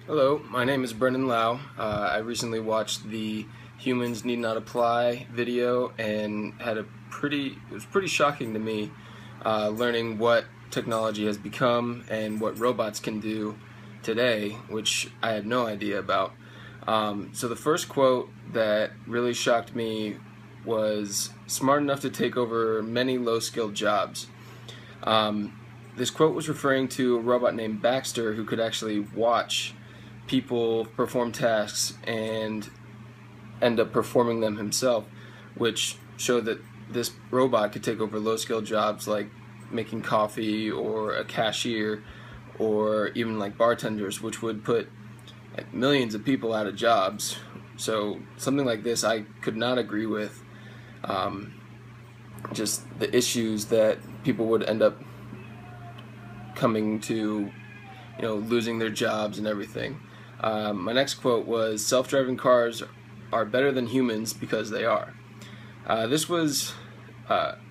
Hello, my name is Brendan Lau. I recently watched the Humans Need Not Apply video and it was pretty shocking to me learning what technology has become and what robots can do today, which I had no idea about. So the first quote that really shocked me was smart enough to take over many low-skilled jobs. This quote was referring to a robot named Baxter who could actually watch people perform tasks and end up performing them himself, which showed that this robot could take over low-skilled jobs like making coffee or a cashier or even like bartenders, which would put like millions of people out of jobs. So something like this I could not agree with. Just the issues that people would end up coming to, losing their jobs and everything. My next quote was, self-driving cars are better than humans because they are. I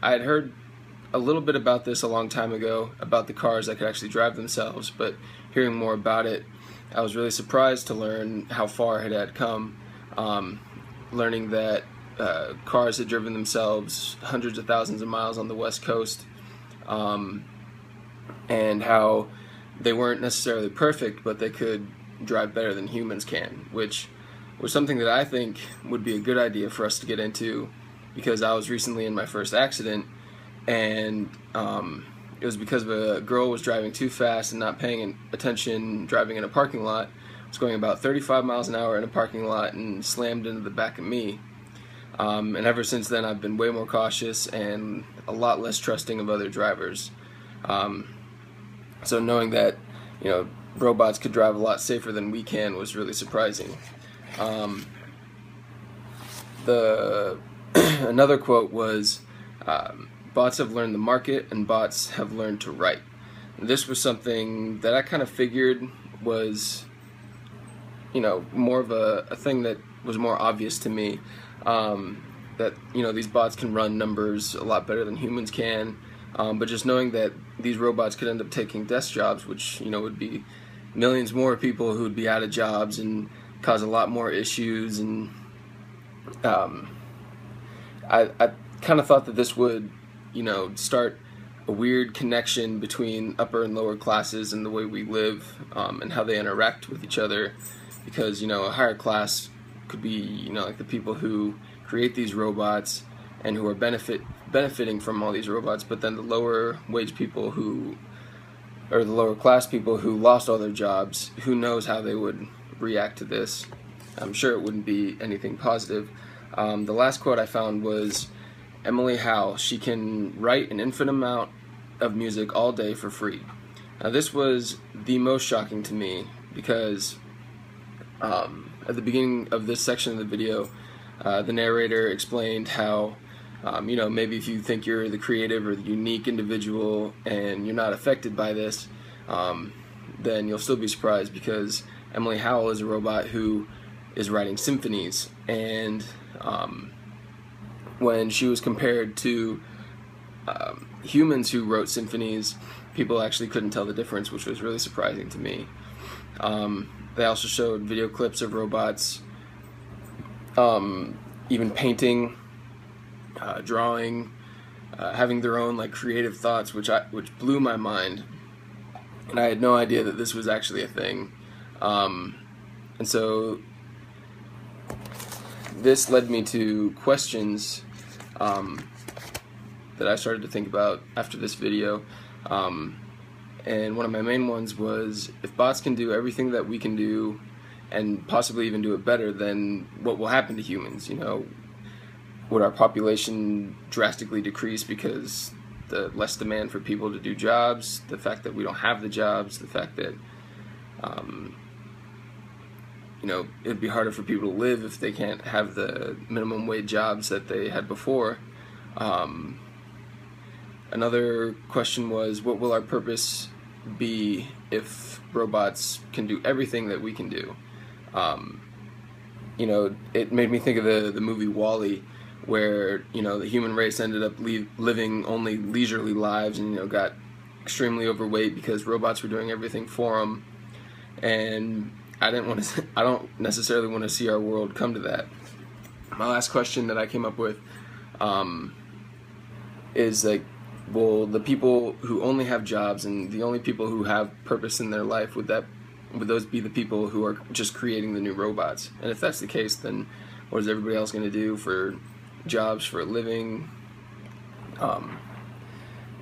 had heard a little bit about this a long time ago, about the cars that could actually drive themselves, but hearing more about it, I was really surprised to learn how far it had come, learning that cars had driven themselves hundreds of thousands of miles on the West Coast, and how they weren't necessarily perfect, but they could drive better than humans can, which was something that I think would be a good idea for us to get into, because I was recently in my first accident, and it was because of a girl was driving too fast and not paying attention, driving in a parking lot. I was going about 35 miles an hour in a parking lot and slammed into the back of me. And ever since then I've been way more cautious and a lot less trusting of other drivers. So knowing that, robots could drive a lot safer than we can was really surprising. Another quote was, bots have learned the market and bots have learned to write. And this was something that I kind of figured was, more of a thing that was more obvious to me. That, these bots can run numbers a lot better than humans can. But just knowing that these robots could end up taking desk jobs, which, would be millions more people who would be out of jobs and cause a lot more issues. And I kind of thought that this would, start a weird connection between upper and lower classes and the way we live, and how they interact with each other. Because, a higher class could be, like the people who create these robots and who are benefiting from all these robots, but then the lower wage people or the lower class people who lost all their jobs, who knows how they would react to this. I'm sure it wouldn't be anything positive. The last quote I found was Emily Howe. She can write an infinite amount of music all day for free. Now this was the most shocking to me because at the beginning of this section of the video, the narrator explained how maybe if you think you're the creative or the unique individual and you're not affected by this, then you'll still be surprised, because Emily Howell is a robot who is writing symphonies, and when she was compared to humans who wrote symphonies, people actually couldn't tell the difference, which was really surprising to me. They also showed video clips of robots even painting, drawing, having their own creative thoughts, which blew my mind, and I had no idea that this was actually a thing. And so this led me to questions that I started to think about after this video. And one of my main ones was, if bots can do everything that we can do and possibly even do it better, then what will happen to humans? Would our population drastically decrease because the less demand for people to do jobs, the fact that we don't have the jobs, the fact that it'd be harder for people to live if they can't have the minimum wage jobs that they had before. Another question was, what will our purpose be if robots can do everything that we can do? It made me think of the movie WALL-E, where the human race ended up living only leisurely lives, and got extremely overweight because robots were doing everything for them. And I don't necessarily want to see our world come to that. My last question that I came up with is like, will the people who only have jobs and the only people who have purpose in their life, would those be the people who are just creating the new robots? And if that's the case, then what is everybody else going to do for jobs, for a living?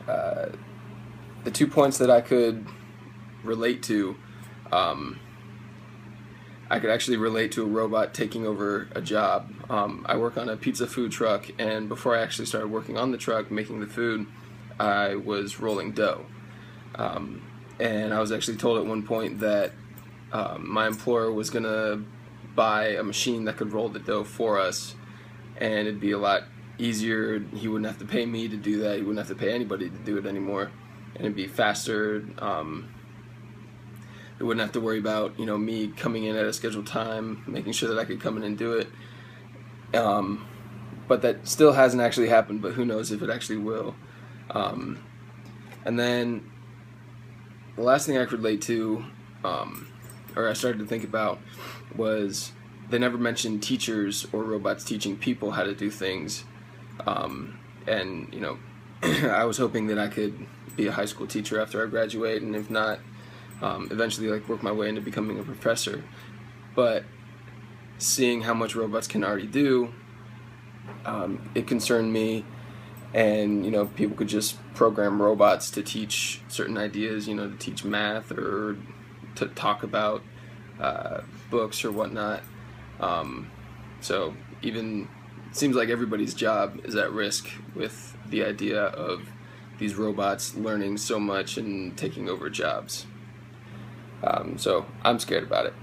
The 2 points that I could relate to, I could actually relate to a robot taking over a job. I work on a pizza food truck, and before I actually started working on the truck, making the food, I was rolling dough. And I was actually told at one point that my employer was going to buy a machine that could roll the dough for us, and it'd be a lot easier. He wouldn't have to pay me to do that. He wouldn't have to pay anybody to do it anymore, and it'd be faster. We wouldn't have to worry about, me coming in at a scheduled time, making sure that I could come in and do it. But that still hasn't actually happened, but who knows if it actually will. And then the last thing I could relate to, or I started to think about, was they never mentioned teachers or robots teaching people how to do things. And I was hoping that I could be a high school teacher after I graduate, and if not, eventually work my way into becoming a professor. But seeing how much robots can already do, it concerned me. And people could just program robots to teach certain ideas, to teach math or to talk about books or whatnot. So even it seems like everybody's job is at risk with the idea of these robots learning so much and taking over jobs. So I'm scared about it.